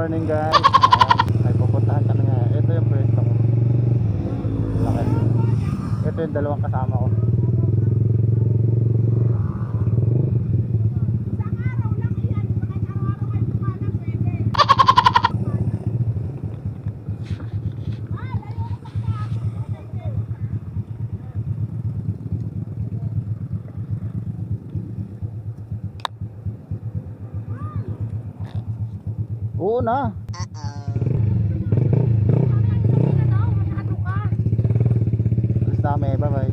morning guys. Ayan, may pupuntahan kami nga. Ito yung pwesto ko. Laki. Ito yung dalawang kasama ko. Oo na. Mas dami, bye bye.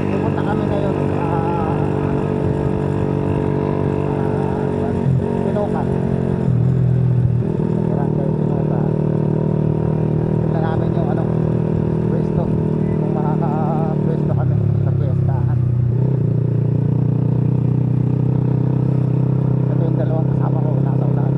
Pupunta kami ngayon Pinokan. Sa Barangay Pinokan. Tignan namin yung pwesto. Kung makaka-pwesto kami sa pwestahan. Ito yung dalawang kasama ko nasa unahan.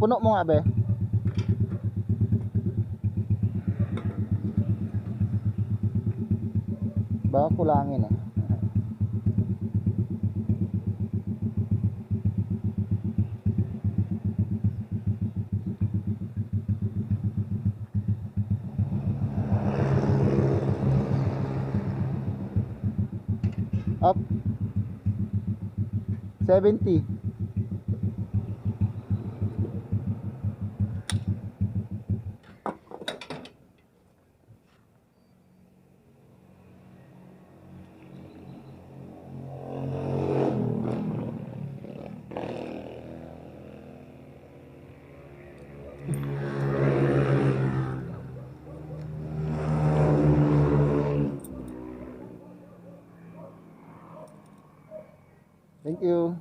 Puno mo nga be. Baka kulangin eh. Up 70. Thank you.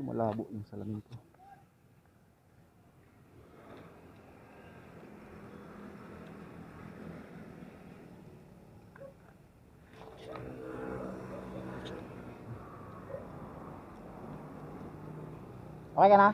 Malabo yung salamin ko. Okay ka na?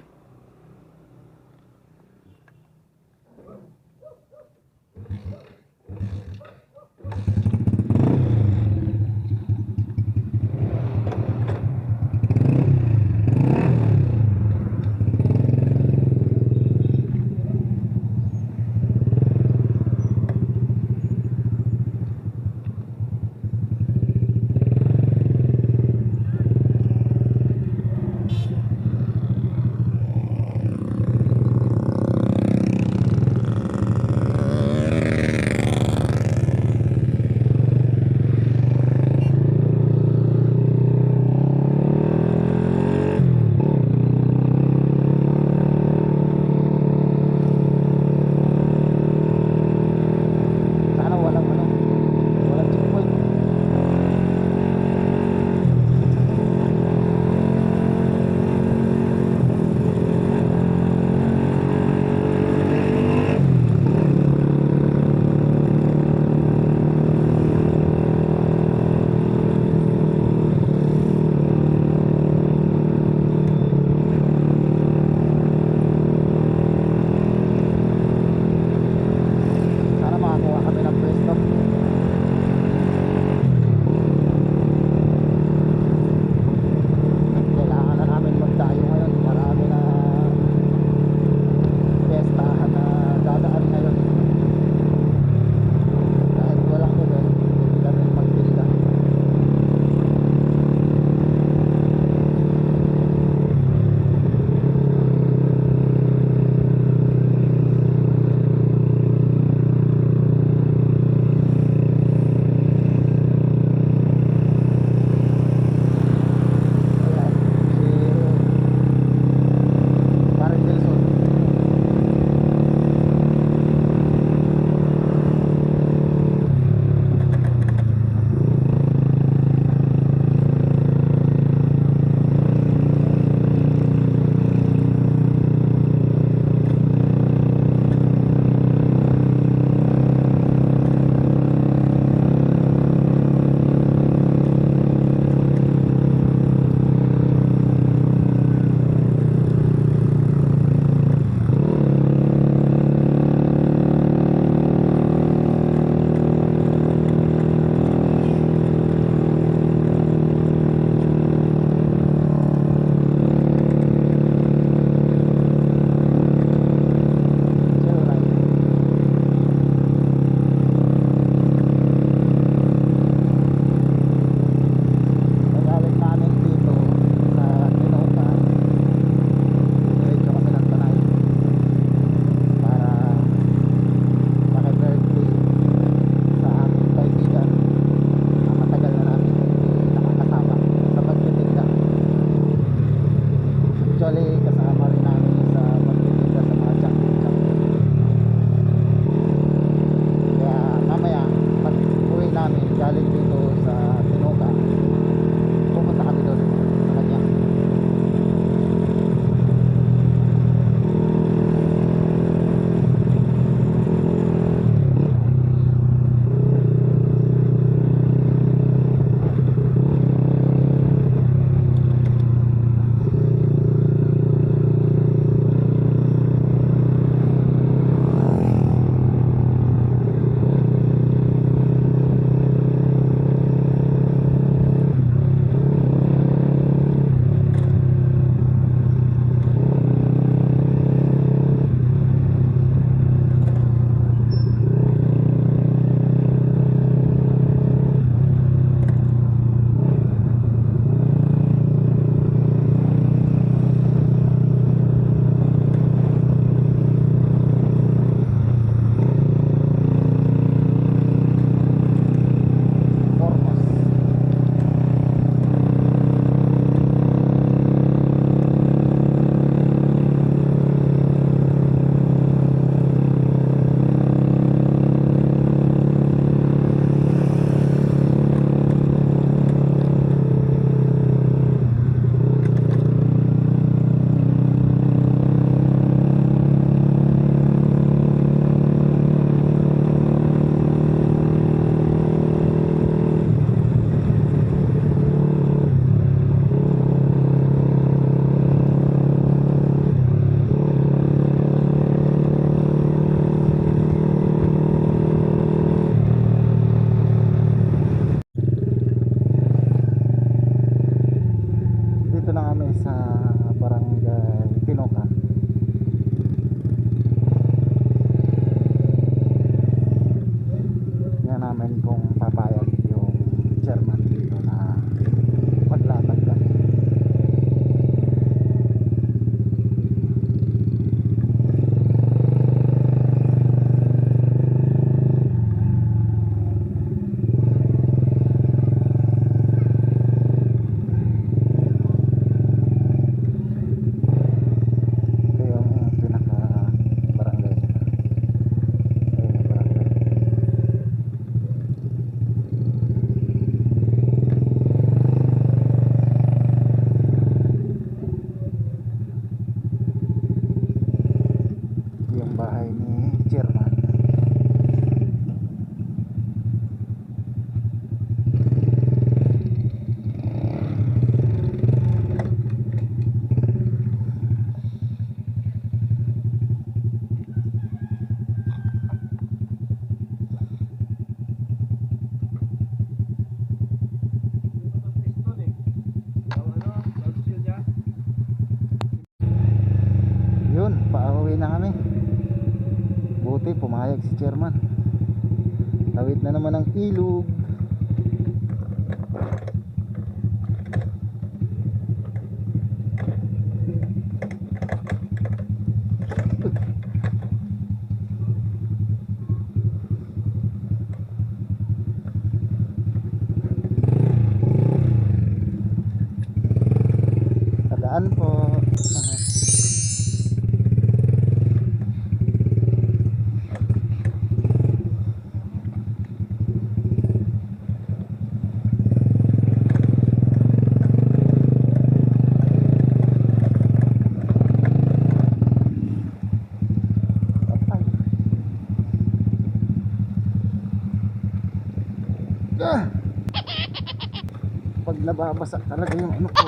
kami sa barangay Tinocan. Yan namin kung papayag yung chairman dito na maglatag kami. Ito yung pinaka barangay. Ayun yung barangay. Yung bahay ni chairman. Yun, pauwi na kami. Buti pumayag si chairman. Tawid na naman ang ilog. Tadaan po. Ah! Pag nababasa talaga yung ano ko.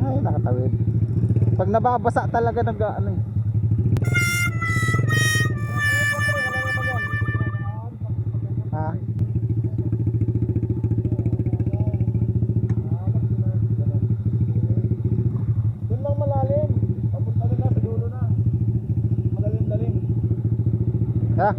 Ay, nakatawid. Pag nababasa talaga nag ano eh. Ha? Doon lang malalim. Papunta na sa dulo na. Magaling-galing. Ha?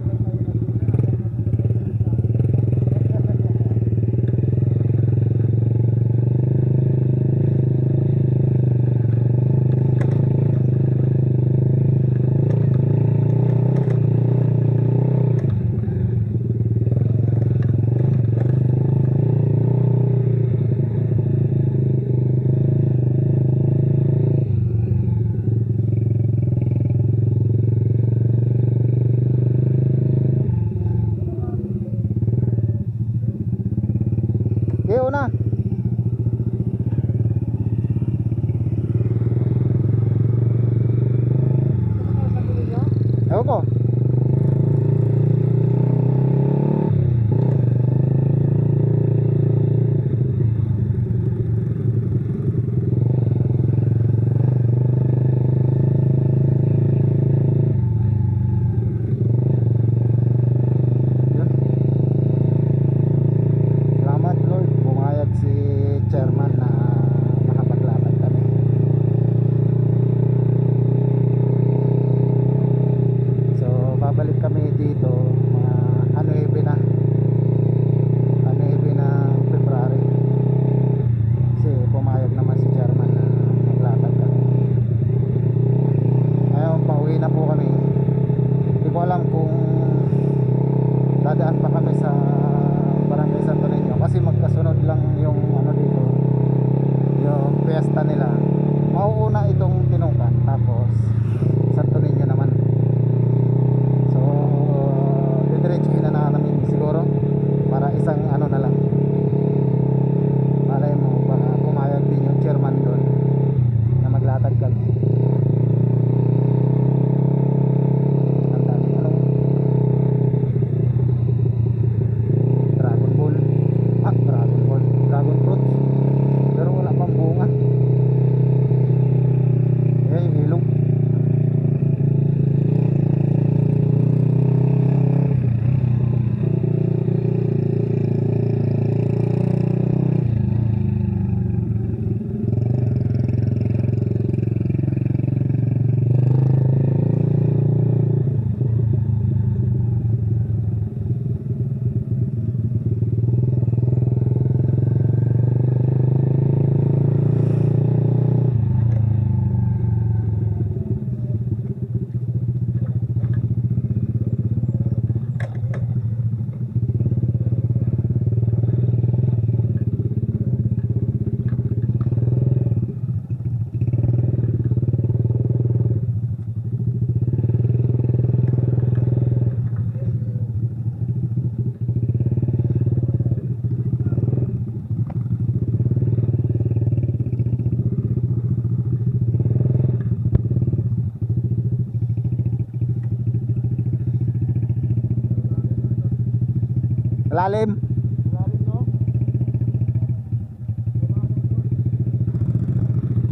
Lalim. Lalim, no?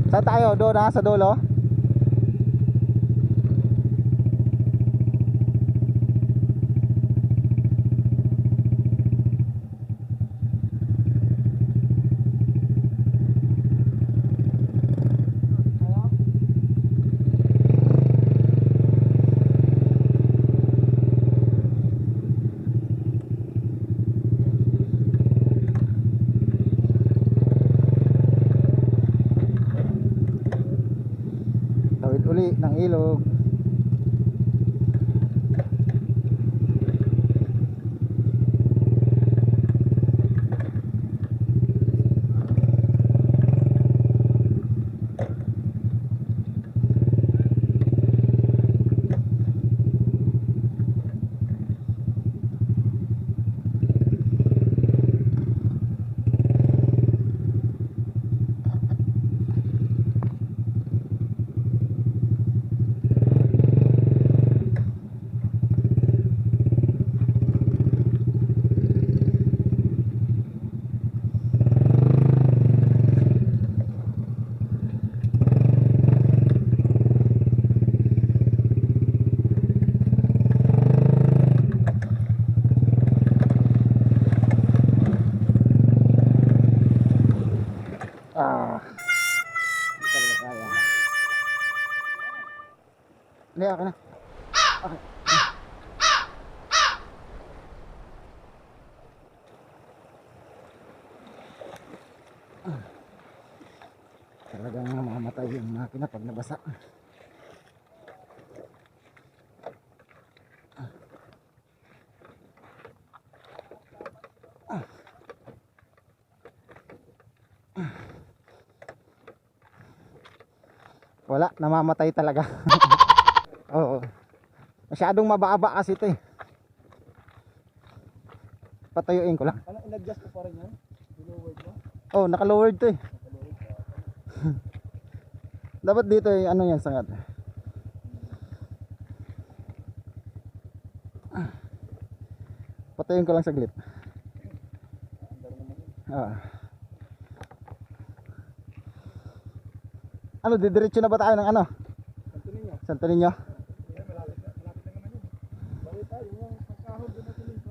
Saan tayo? Doon na sa dulo? Tawid uli ng ilog. Talaga kaya. Hindi, akin na. Okay. Talagang mamamatay yung makina pag nabasa. Wala, namamatay talaga. Oo. Masyadong mababa kasi ito eh. Patayuin ko lang. Ano, in-adjust ko pa rin yan? Lowered mo? Oh, naka-lowered to eh. Dapat dito eh, ano yan, sangat. Patayuin ko lang saglit. Ano, didiretso na ba tayo ng ano? Santo Niño. Santo Niño? Malapit na naman yun. Balik tayo, yung pagkahod doon na tuloy ko.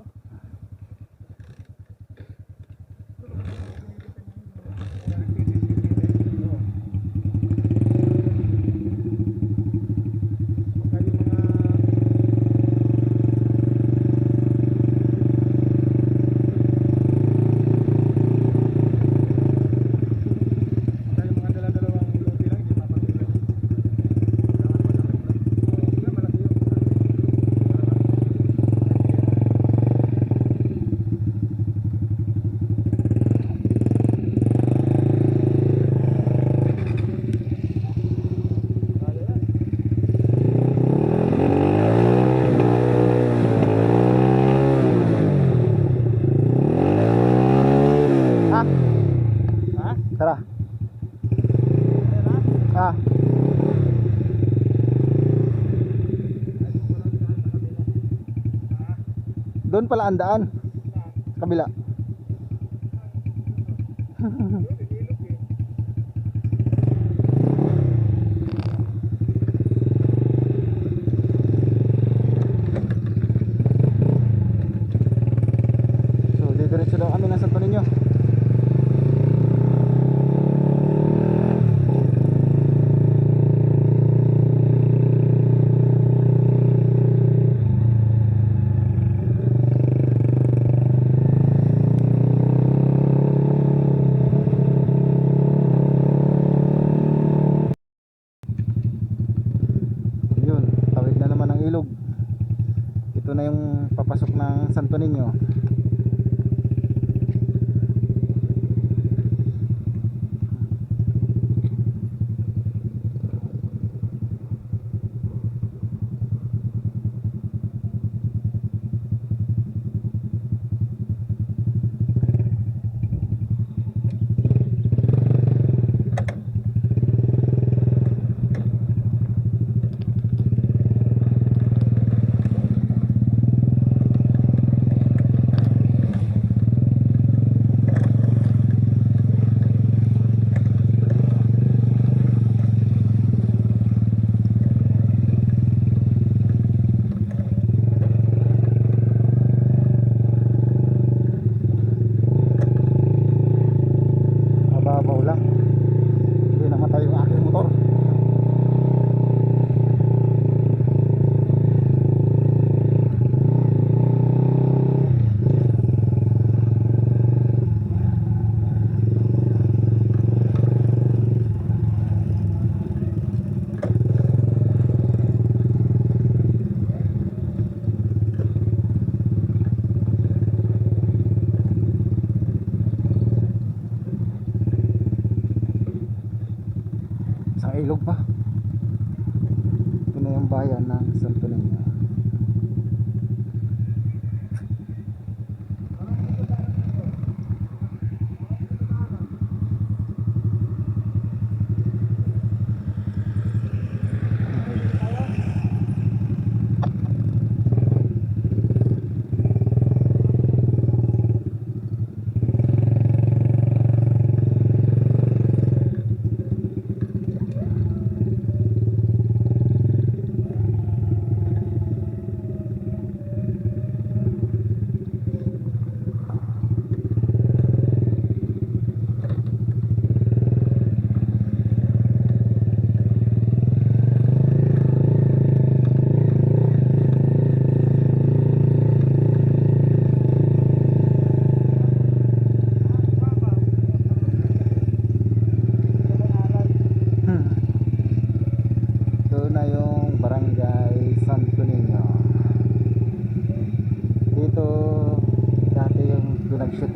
Tara. Ah. Doon pala ang daan. Kabila. So, didiretso daw kami ng Santo Niño. Ilog. Ito na yung papasok ng Santo Niño.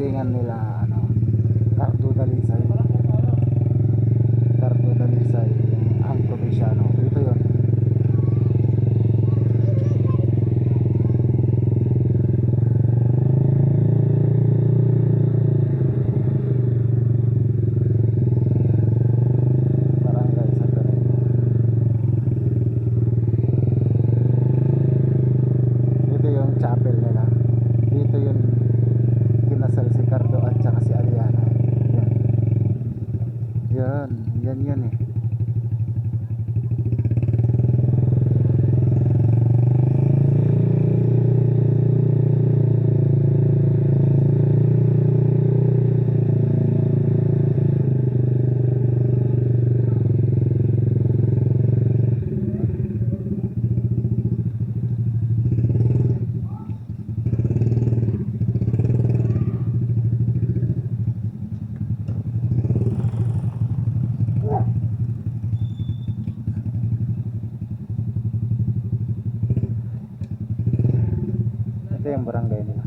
libingan nila ano, Cardo Dalisay. Cardo Dalisay, ang probinsyano. Dito yun. Barangay Santa Rosa. Dito yung chapel nila. Dito yung kinasal si Cardo at saka si Aliana. Yan. Yan eh. Ito yung barangay nila.